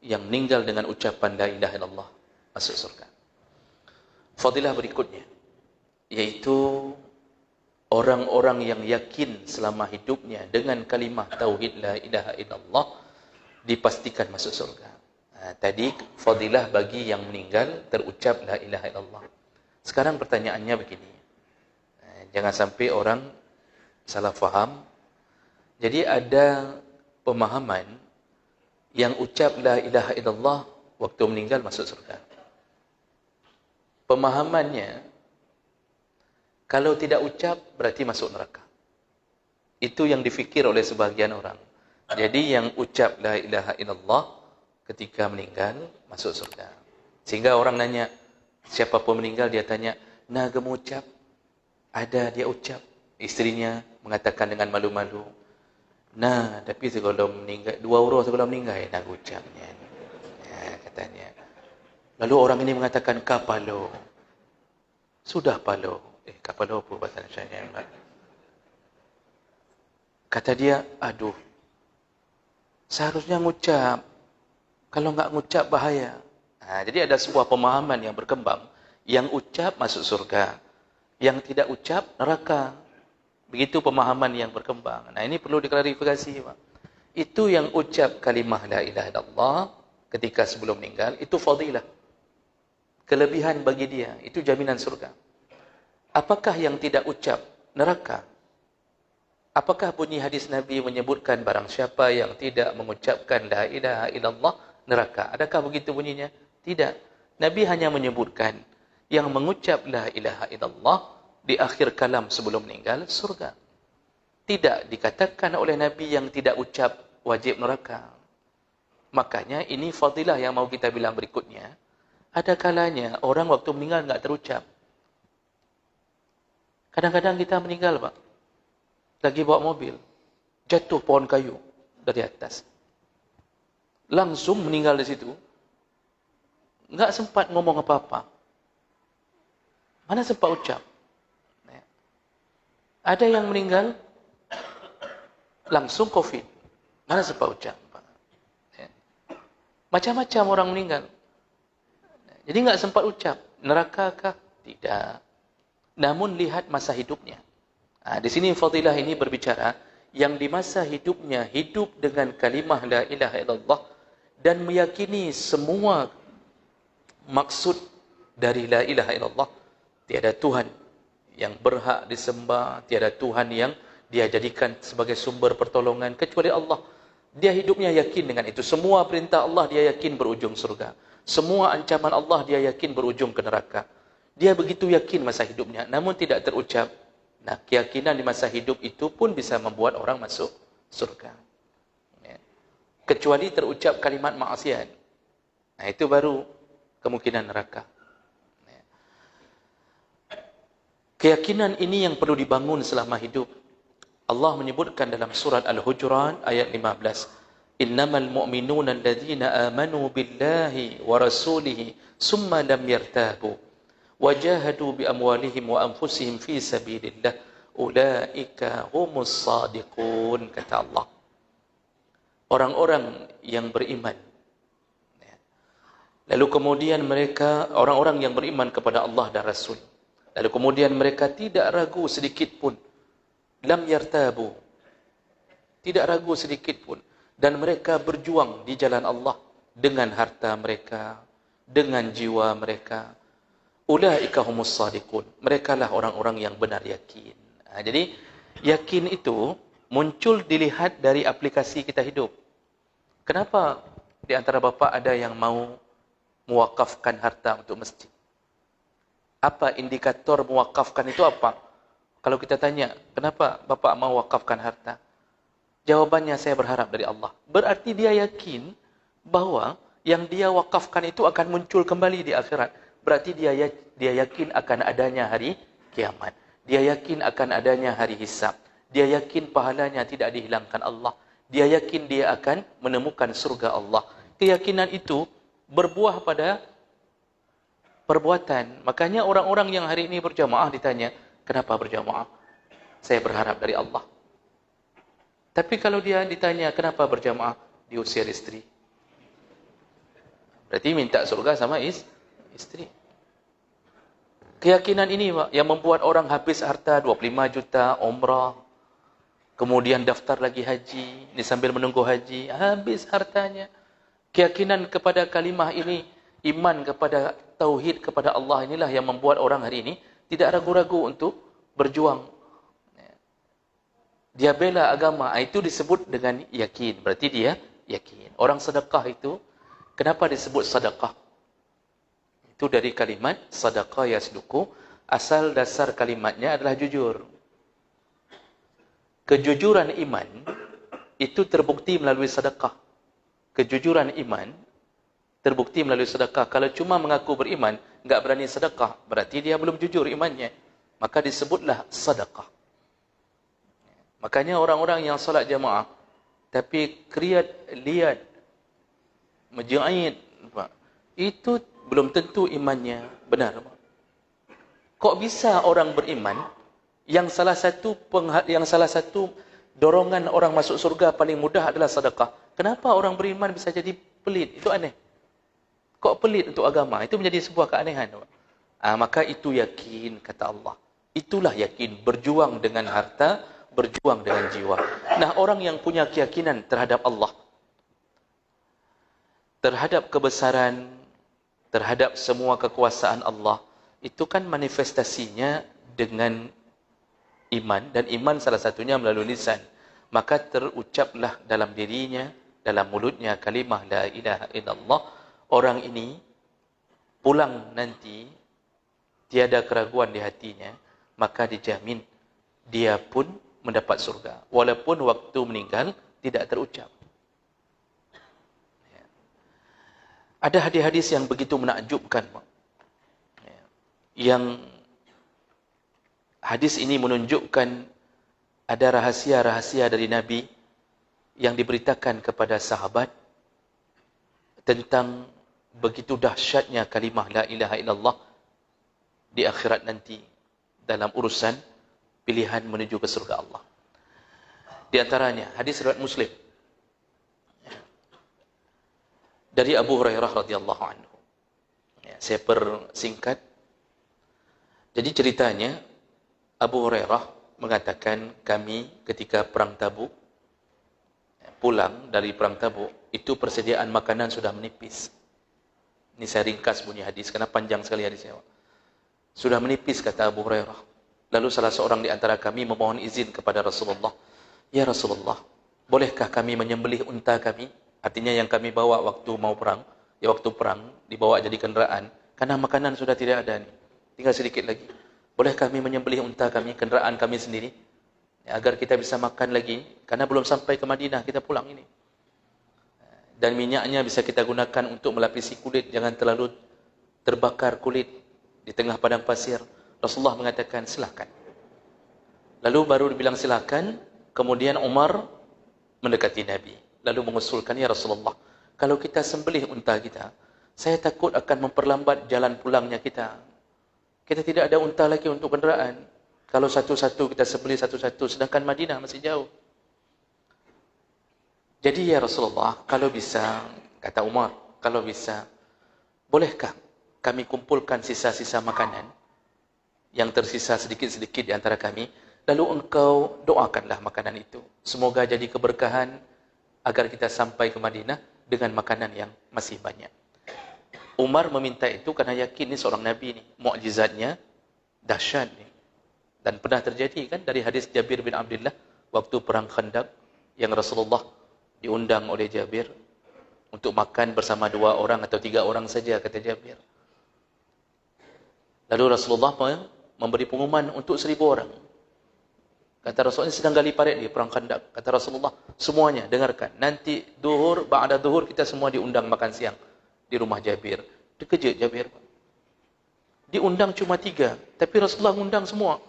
yang meninggal dengan ucapan la ilaha illallah masuk surga. Fadilah berikutnya, yaitu orang-orang yang yakin selama hidupnya dengan kalimah tauhid la ilaha illallah dipastikan masuk surga. Tadi fadilah bagi yang meninggal terucap la ilaha illallah. Sekarang pertanyaannya begini. Jangan sampai orang salah faham. Jadi ada pemahaman yang ucap la ilaha illallah waktu meninggal masuk surga. Pemahamannya, kalau tidak ucap berarti masuk neraka. Itu yang difikir oleh sebagian orang. Jadi yang ucap la ilaha illallah ketika meninggal masuk surga. Sehingga orang nanya, siapa pun meninggal dia tanya, nah kamu ucap? Ada dia ucap. Istrinya mengatakan dengan malu-malu, nah tapi sebelum meninggal, 2 orang sebelum meninggal nak ucapnya. Katanya. Lalu orang ini mengatakan kapalo. Sudah palo. Kapalo apa bahasa Indonesia? Kata dia, aduh, seharusnya ngucap. Kalau enggak ngucap bahaya. Jadi ada sebuah pemahaman yang berkembang. Yang ucap masuk surga. Yang tidak ucap neraka. Begitu pemahaman yang berkembang. Nah ini perlu diklarifikasi, Pak. Itu yang ucap kalimah la ilaha illallah ketika sebelum meninggal, itu fadilah. Kelebihan bagi dia, itu jaminan surga. Apakah yang tidak ucap neraka? Apakah bunyi hadis Nabi menyebutkan barang siapa yang tidak mengucapkan la ilaha illallah neraka? Adakah begitu bunyinya? Tidak. Nabi hanya menyebutkan yang mengucap la ilaha illallah di akhir kalam sebelum meninggal surga. Tidak dikatakan oleh Nabi yang tidak ucap wajib neraka. Makanya ini fadilah yang mau kita bilang berikutnya. Ada kalanya orang waktu meninggal enggak terucap. Kadang-kadang kita meninggal, Pak. Lagi bawa mobil, jatuh pohon kayu dari atas. Langsung meninggal di situ. Enggak sempat ngomong apa-apa. Mana sempat ucap? Ada yang meninggal langsung COVID. Mana sempat ucap? Macam-macam orang meninggal. Jadi enggak sempat ucap. Neraka kah? Tidak. Namun lihat masa hidupnya. Di sini fadilah ini berbicara yang di masa hidupnya hidup dengan kalimah la ilaha illallah dan meyakini semua maksud dari la ilaha illallah. Tiada Tuhan yang berhak disembah, tiada Tuhan yang dia jadikan sebagai sumber pertolongan kecuali Allah. Dia hidupnya yakin dengan itu. Semua perintah Allah dia yakin berujung surga. Semua ancaman Allah dia yakin berujung ke neraka. Dia begitu yakin masa hidupnya, namun tidak terucap. Nah, keyakinan di masa hidup itu pun bisa membuat orang masuk surga. Kecuali terucap kalimat maksiat. Nah, itu baru kemungkinan neraka. Keyakinan ini yang perlu dibangun selama hidup. Allah menyebutkan dalam surat Al-Hujurat ayat 15. Innamal mu'minuna alladhina amanu billahi wa rasulihi summa lam yartabu wajahadu bi amwalihim wa anfusihim fi sabilillah ulaika humus sadiqun, kata Allah. Orang-orang yang beriman. Lalu kemudian mereka, orang-orang yang beriman kepada Allah dan Rasul. Lalu kemudian mereka tidak ragu sedikit pun. Lam yartabu. Tidak ragu sedikit pun. Dan mereka berjuang di jalan Allah dengan harta mereka, dengan jiwa mereka. Ulaika humus sadiqun. Mereka lah orang-orang yang benar yakin. Jadi yakin itu muncul dilihat dari aplikasi kita hidup. Kenapa di antara bapa ada yang mau mewakafkan harta untuk masjid? Apa indikator mewakafkan itu apa? Kalau kita tanya, kenapa bapak mau wakafkan harta? Jawabannya saya berharap dari Allah. Berarti dia yakin bahwa yang dia wakafkan itu akan muncul kembali di akhirat. Berarti dia yakin akan adanya hari kiamat. Dia yakin akan adanya hari hisab. Dia yakin pahalanya tidak dihilangkan Allah. Dia yakin dia akan menemukan surga Allah. Keyakinan itu berbuah pada perbuatan. Makanya orang-orang yang hari ini berjamaah ditanya, kenapa berjamaah? Saya berharap dari Allah. Tapi kalau dia ditanya kenapa berjamaah, diusir istri. Berarti minta surga sama isteri. Keyakinan ini Pak, yang membuat orang habis harta 25 juta, umrah, kemudian daftar lagi haji, ini sambil menunggu haji, habis hartanya. Keyakinan kepada kalimah ini, iman kepada tauhid kepada Allah inilah yang membuat orang hari ini tidak ragu-ragu untuk berjuang. Dia bela agama, itu disebut dengan yakin. Berarti dia yakin. Orang sedekah itu, kenapa disebut sedekah? Itu dari kalimat sedekah yasduku. Asal dasar kalimatnya adalah jujur. Kejujuran iman itu terbukti melalui sedekah. Kejujuran iman terbukti melalui sedekah. Kalau cuma mengaku beriman, enggak berani sedekah, berarti dia belum jujur imannya. Maka disebutlah sedekah. Makanya orang-orang yang salat jamaah tapi kriat, liat, maja'id, itu belum tentu imannya benar. Kok bisa orang beriman yang salah satu dorongan orang masuk surga paling mudah adalah sedekah? Kenapa orang beriman bisa jadi pelit? Itu aneh. Kok pelit untuk agama? Itu menjadi sebuah keanehan. Maka itu yakin, kata Allah. Itulah yakin, berjuang dengan harta, berjuang dengan jiwa. Nah, orang yang punya keyakinan terhadap Allah, terhadap kebesaran, terhadap semua kekuasaan Allah, itu kan manifestasinya dengan iman, dan iman salah satunya melalui lisan. Maka terucaplah dalam dirinya, dalam mulutnya kalimah la ilaha illallah. Orang ini pulang nanti tiada keraguan di hatinya, maka dijamin dia pun mendapat surga, walaupun waktu meninggal tidak terucap. Ada hadis-hadis yang begitu menakjubkan. Yang hadis ini menunjukkan ada rahasia-rahasia dari Nabi yang diberitakan kepada sahabat tentang begitu dahsyatnya kalimah la ilaha illallah di akhirat nanti dalam urusan pilihan menuju ke surga Allah. Di antaranya hadis riwayat Muslim dari Abu Hurairah radhiyallahu anhu. Saya persingkat. Jadi ceritanya Abu Hurairah mengatakan kami ketika perang Tabuk, pulang dari perang Tabuk, itu persediaan makanan sudah menipis. Ini saya ringkas bunyi hadis karena panjang sekali hadisnya. Sudah menipis, kata Abu Hurairah. Lalu salah seorang di antara kami memohon izin kepada Rasulullah. Ya Rasulullah, bolehkah kami menyembelih unta kami? Artinya yang kami bawa waktu mau perang. Ya waktu perang, dibawa jadi kenderaan. Karena makanan sudah tidak ada nih. Tinggal sedikit lagi. Boleh kami menyembelih unta kami, kenderaan kami sendiri? Ya, agar kita bisa makan lagi. Karena belum sampai ke Madinah, kita pulang ini. Dan minyaknya bisa kita gunakan untuk melapisi kulit. Jangan terlalu terbakar kulit di tengah padang pasir. Rasulullah mengatakan, silakan. Lalu baru dibilang silakan, kemudian Umar mendekati Nabi. Lalu mengusulkan, ya Rasulullah, kalau kita sembelih unta kita, saya takut akan memperlambat jalan pulangnya kita. Kita tidak ada unta lagi untuk kenderaan. Kalau satu-satu kita sembelih satu-satu, sedangkan Madinah masih jauh. Jadi ya Rasulullah, kalau bisa, kata Umar, kalau bisa, bolehkah kami kumpulkan sisa-sisa makanan yang tersisa sedikit-sedikit di antara kami, lalu engkau doakanlah makanan itu. Semoga jadi keberkahan agar kita sampai ke Madinah dengan makanan yang masih banyak. Umar meminta itu karena yakin ini seorang Nabi ini, mukjizatnya dahsyat nih. Dan pernah terjadi kan dari hadis Jabir bin Abdullah waktu perang Khandaq yang Rasulullah diundang oleh Jabir untuk makan bersama 2 orang atau 3 orang saja, kata Jabir. Lalu Rasulullah memberi pengumuman untuk 1000 orang. Kata Rasulullah, sedang gali parit di perang Khandaq. Kata Rasulullah, semuanya dengarkan. Nanti duhur, ba'da duhur kita semua diundang makan siang di rumah Jabir. Terkejut Jabir. Diundang cuma 3, tapi Rasulullah undang semua.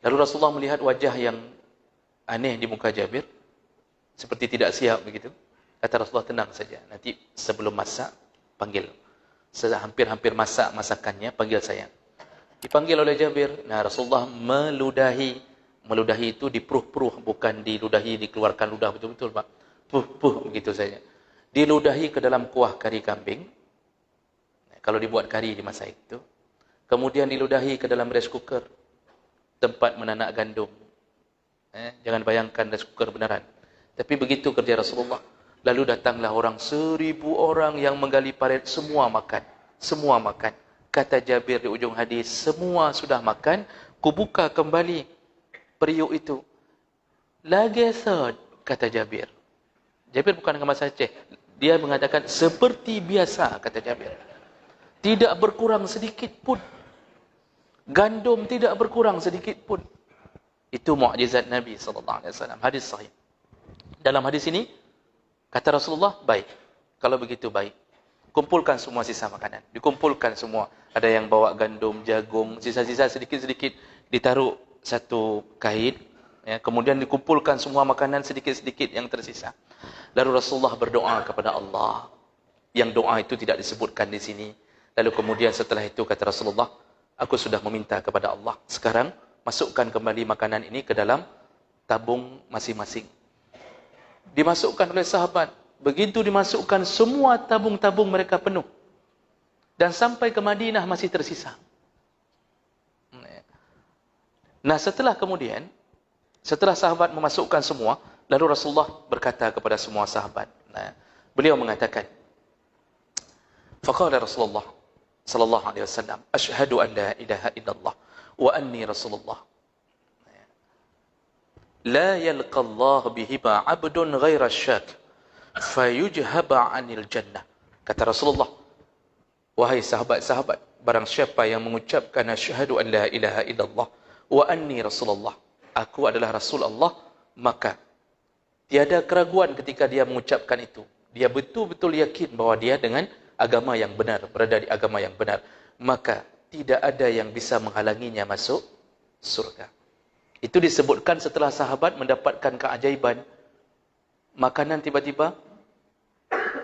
Lalu Rasulullah melihat wajah yang aneh di muka Jabir, seperti tidak siap begitu. Kata Rasulullah, tenang saja. Nanti sebelum masak, panggil. Hampir-hampir masak masakannya, panggil saya. Dipanggil oleh Jabir. Nah, Rasulullah meludahi. Meludahi itu diperuh-peruh, bukan diludahi, dikeluarkan ludah betul-betul, Pak. Puh-puh begitu saja. diludahi ke dalam kuah kari kambing, kalau dibuat kari di masa itu, kemudian diludahi ke dalam rice cooker, tempat menanak gandum. Jangan bayangkan rice cooker benaran. Tapi begitu kerja Rasulullah. Lalu datanglah orang 1000 orang yang menggali parit, semua makan. Semua makan. Kata Jabir di ujung hadis, semua sudah makan, ku buka kembali periuk itu. Lagi third, kata Jabir. Jabir bukan dengan bahasa Aceh. Dia mengatakan seperti biasa, kata Jabir. Tidak berkurang sedikit pun. Gandum tidak berkurang sedikit pun. Itu mukjizat Nabi SAW. Hadis sahih. Dalam hadis ini, kata Rasulullah, baik. Kalau begitu baik. Kumpulkan semua sisa makanan. Dikumpulkan semua. Ada yang bawa gandum, jagung, sisa-sisa sedikit-sedikit. Ditaruh satu kain. Ya, kemudian dikumpulkan semua makanan sedikit-sedikit yang tersisa. Lalu Rasulullah berdoa kepada Allah. Yang doa itu tidak disebutkan di sini. Lalu kemudian setelah itu kata Rasulullah, aku sudah meminta kepada Allah. Sekarang masukkan kembali makanan ini ke dalam tabung masing-masing. Dimasukkan oleh sahabat. Begitu dimasukkan, semua tabung-tabung mereka penuh. Dan sampai ke Madinah masih tersisa. Nah setelah kemudian, setelah sahabat memasukkan semua, lalu Rasulullah berkata kepada semua sahabat. Nah, beliau mengatakan, faqala Rasulullah sallallahu alaihi wasallam, asyhadu an la ilaha illallah wa anni Rasulullah. La yalqa Allah bihiba 'abdun ghaira syak fayujhaba 'anil jannah. Kata Rasulullah, wahai sahabat-sahabat, barang siapa yang mengucapkan asyhadu an la ilaha illallah wa anni Rasulullah, aku adalah Rasul Allah, maka tiada keraguan ketika dia mengucapkan itu. Dia betul-betul yakin bahawa dia dengan agama yang benar, berada di agama yang benar, maka tidak ada yang bisa menghalanginya masuk surga. Itu disebutkan setelah sahabat mendapatkan keajaiban. Makanan tiba-tiba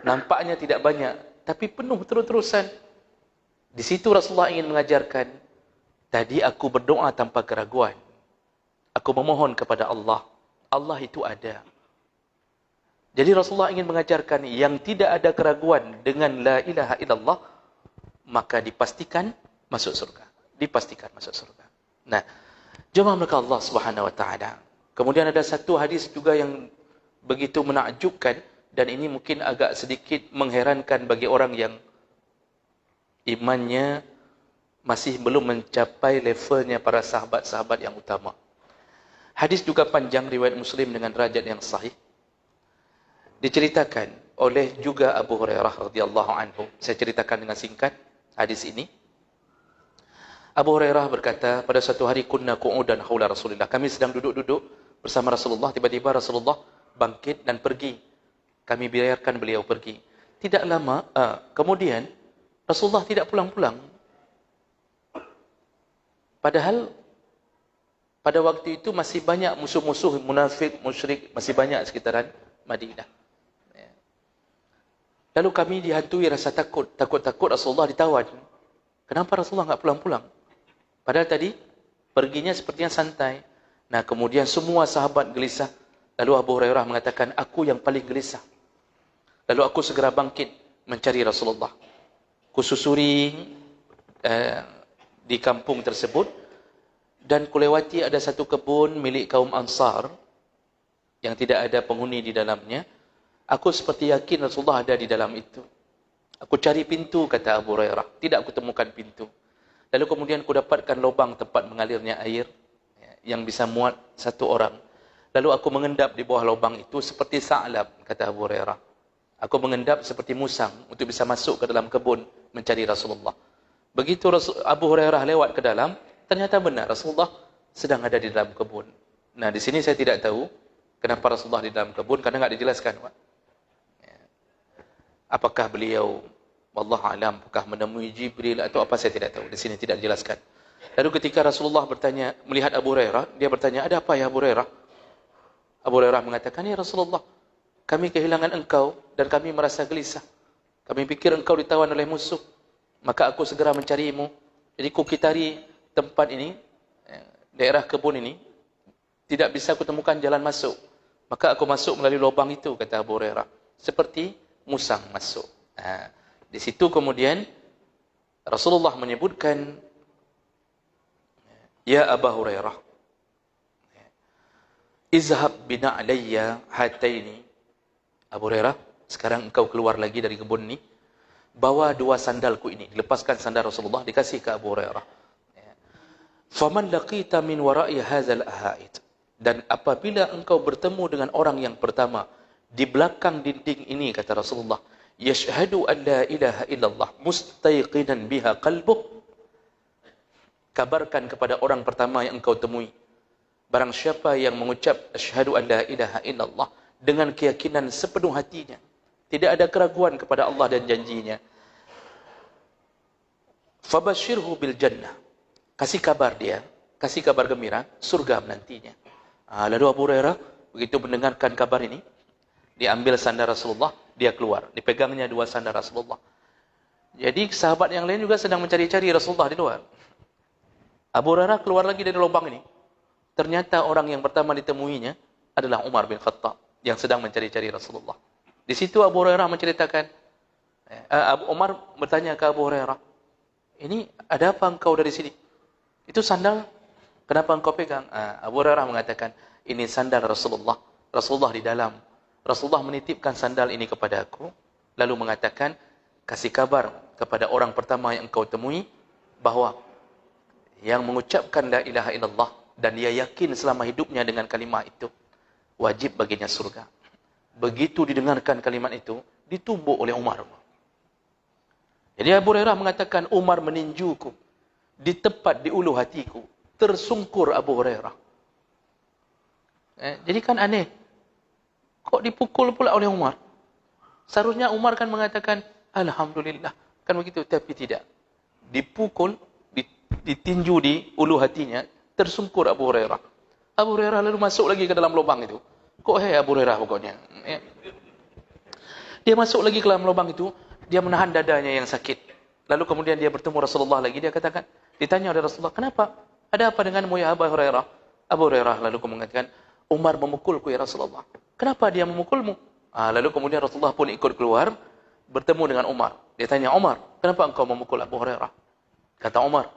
nampaknya tidak banyak, tapi penuh terus-terusan. Di situ Rasulullah ingin mengajarkan, tadi aku berdoa tanpa keraguan. Aku memohon kepada Allah. Allah itu ada. Jadi Rasulullah ingin mengajarkan yang tidak ada keraguan dengan la ilaha illallah, maka dipastikan masuk surga. Dipastikan masuk surga. Nah, jemaah mereka Allah Subhanahu wa taala. Kemudian ada satu hadis juga yang begitu menakjubkan, dan ini mungkin agak sedikit mengherankan bagi orang yang imannya masih belum mencapai levelnya para sahabat-sahabat yang utama. Hadis juga panjang, riwayat Muslim dengan derajat yang sahih. Diceritakan oleh juga Abu Hurairah radhiyallahu anhu. Saya ceritakan dengan singkat hadis ini. Abu Hurairah berkata, pada suatu hari kunna qu'udan haula Rasulillah. Kami sedang duduk-duduk bersama Rasulullah, tiba-tiba Rasulullah bangkit dan pergi. Kami biarkan beliau pergi. Tidak lama, kemudian Rasulullah tidak pulang-pulang. Padahal pada waktu itu masih banyak musuh-musuh munafik, musyrik, masih banyak sekitaran Madinah. Lalu kami dihantui rasa takut Rasulullah ditawan. Kenapa Rasulullah enggak pulang-pulang? Padahal tadi perginya sepertinya santai. Nah, kemudian semua sahabat gelisah. Lalu Abu Hurairah mengatakan, aku yang paling gelisah. Lalu aku segera bangkit mencari Rasulullah. Kususuri di kampung tersebut, dan kulewati ada satu kebun milik kaum Ansar yang tidak ada penghuni di dalamnya. Aku seperti yakin Rasulullah ada di dalam itu. Aku cari pintu, kata Abu Hurairah. Tidak aku temukan pintu. Lalu kemudian aku dapatkan lubang tempat mengalirnya air yang bisa muat satu orang. Lalu aku mengendap di bawah lubang itu seperti sa'lab, kata Abu Hurairah. Aku mengendap seperti musang untuk bisa masuk ke dalam kebun mencari Rasulullah. Begitu Abu Hurairah lewat ke dalam, ternyata benar Rasulullah sedang ada di dalam kebun. Nah, di sini saya tidak tahu kenapa Rasulullah di dalam kebun, karena enggak dijelaskan, Pak. Apakah beliau, wallahu alam, apakah menemui Jibril atau apa, saya tidak tahu. Di sini tidak dijelaskan. Lalu ketika Rasulullah bertanya, melihat Abu Hurairah, dia bertanya, ada apa ya Abu Hurairah? Abu Hurairah mengatakan, ya Rasulullah, kami kehilangan engkau dan kami merasa gelisah. Kami pikir engkau ditawan oleh musuh. Maka aku segera mencarimu. Jadi ku kitari tempat ini, daerah kebun ini, tidak bisa kutemukan jalan masuk. Maka aku masuk melalui lubang itu, kata Abu Hurairah. Seperti musang masuk. Di situ kemudian Rasulullah menyebutkan, ya Abu Hurairah, izhab bina alayya hataini. Abu Hurairah, sekarang engkau keluar lagi dari kebun ni, bawa 2 sandalku ini. Dilepaskan sandal Rasulullah, dikasih ke Abu Hurairah. Faman laqita min wara'i hadzal ahait. Dan apabila engkau bertemu dengan orang yang pertama di belakang dinding ini, kata Rasulullah, yashhadu an la ilaha illallah mustayqinan biha qalbuh, kabarkan kepada orang pertama yang engkau temui, barang siapa yang mengucap asyhadu an la ilaha illallah dengan keyakinan sepenuh hatinya, tidak ada keraguan kepada Allah dan janjinya, fabashirhu bil jannah, kasih kabar dia, kasih kabar gembira surga menantinya. Lalu Abu Hurairah begitu mendengarkan kabar ini, diambil sandal Rasulullah, dia keluar, dipegangnya 2 sandal Rasulullah. Jadi sahabat yang lain juga sedang mencari-cari Rasulullah di luar. Abu Hurairah keluar lagi dari lubang ini. Ternyata orang yang pertama ditemuinya adalah Umar bin Khattab yang sedang mencari-cari Rasulullah. Di situ Abu Hurairah menceritakan, Umar bertanya ke Abu Hurairah, ini ada apa engkau dari sini? Itu sandal, kenapa engkau pegang? Abu Hurairah mengatakan, ini sandal Rasulullah. Rasulullah di dalam. Rasulullah menitipkan sandal ini kepada aku, lalu mengatakan, kasih kabar kepada orang pertama yang engkau temui, bahwa yang mengucapkan la ilaha illallah dan dia yakin selama hidupnya dengan kalimat itu, wajib baginya surga. Begitu didengarkan kalimat itu, ditumbuk oleh Umar. Jadi Abu Hurairah mengatakan, Umar meninjuku di tepat di ulu hatiku, tersungkur Abu Hurairah. Jadi kan aneh, kok dipukul pula oleh Umar? Seharusnya Umar kan mengatakan, alhamdulillah, kan begitu, tapi tidak. Dipukul, ditinju di ulu hatinya, tersungkur Abu Hurairah. Abu Hurairah lalu masuk lagi ke dalam lubang itu. Kok Abu Hurairah pokoknya. Dia masuk lagi ke dalam lubang itu, dia menahan dadanya yang sakit. Lalu kemudian dia bertemu Rasulullah lagi, dia katakan, ditanya oleh Rasulullah, kenapa? Ada apa denganmu ya Abu Hurairah? Abu Hurairah lalu mengatakan, Umar memukulku ya Rasulullah. Kenapa dia memukulmu? Lalu kemudian Rasulullah pun ikut keluar, bertemu dengan Umar. Dia tanya, Umar, kenapa engkau memukul Abu Hurairah? Kata Umar,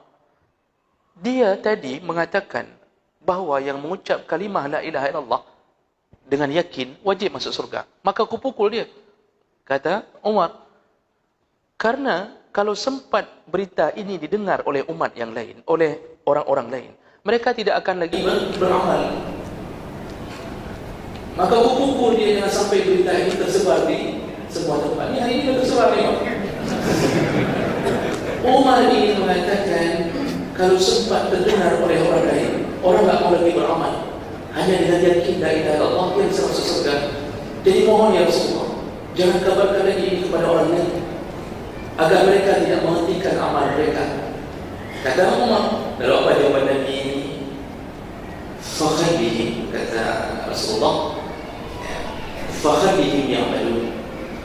dia tadi mengatakan bahawa yang mengucap kalimah la ilaha illallah dengan yakin wajib masuk surga. Maka aku pukul dia. Kata Umar, karena kalau sempat berita ini didengar oleh umat yang lain, oleh orang-orang lain, mereka tidak akan lagi beramal. Maka aku pukul dia jangan sampai berita ini tersebar di semua tempat. Ini hari ini dah tersebar ni. Umar ini mengatakan, kalau sempat terdengar oleh orang lain, orang tak mau lagi beramal. Hanya dengan yakin la ilaha illallah yang bisa masuk surga. Jadi mohon ya Rasulullah, jangan kabarkan lagi ini kepada orang lain, agar mereka tidak menghentikan amal mereka. Kata Umar, lalu apa jawaban Nabi ini? Fakhalihim, kata Rasulullah, fakhalihim yang malu.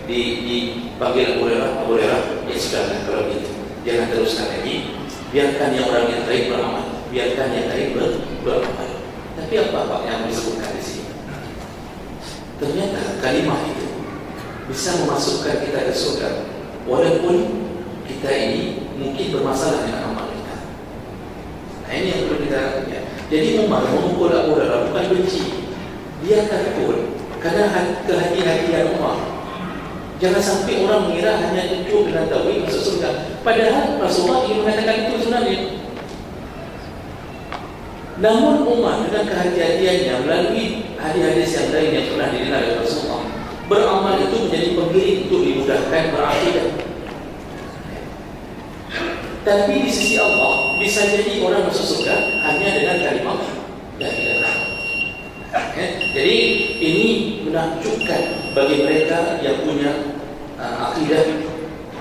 Dipanggil Abu Hurairah, ya sudah kalau gitu, jangan teruskan lagi. Biarkan yang orang yang baik beramal, biarkan yang baik beramal. Tapi apa yang disebutkan di sini? Ternyata kalimat itu bisa memasukkan kita ke surga, walaupun kita ini mungkin bermasalah dengan amal kita. Nah ini yang perlu kita lihat. Jadi Umar memukul Abu Hurairah bukan benci, dia takut karena kehati-hatian Umar. Jangan sampai orang mengira hanya itu dengan tauhid masuk surga. Padahal Rasulullah ingin mengatakan itu sebenarnya. Namun Umar dengan kehati-hatiannya melalui hadis-hadis yang lain yang pernah didengar oleh Rasulullah, beramal itu menjadi pengiring untuk dimudahkan berakidah. Tapi di sisi Allah bisa jadi orang masuk surga hanya dengan kalimat la ilaha illallah. Jadi ini menakjubkan bagi mereka yang punya akidah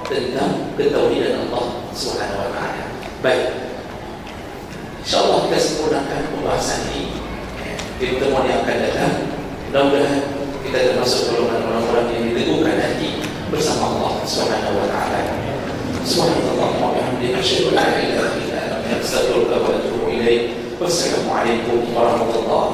tentang ketauhidan Allah Subhanahu wa taala. Baik. InsyaAllah kita sempurnakan pembahasan ini di pertemuan yang akan datang. Mudah-mudahan kita termasuk golongan orang-orang yang diteguhkan hati bersama Allah Subhanahu wa taala. Subhanallah wa bihamdihi asyhadu an la ilaha illa anta astaghfiruka wa atubu ilaik. Wassalamu alaikum warahmatullahi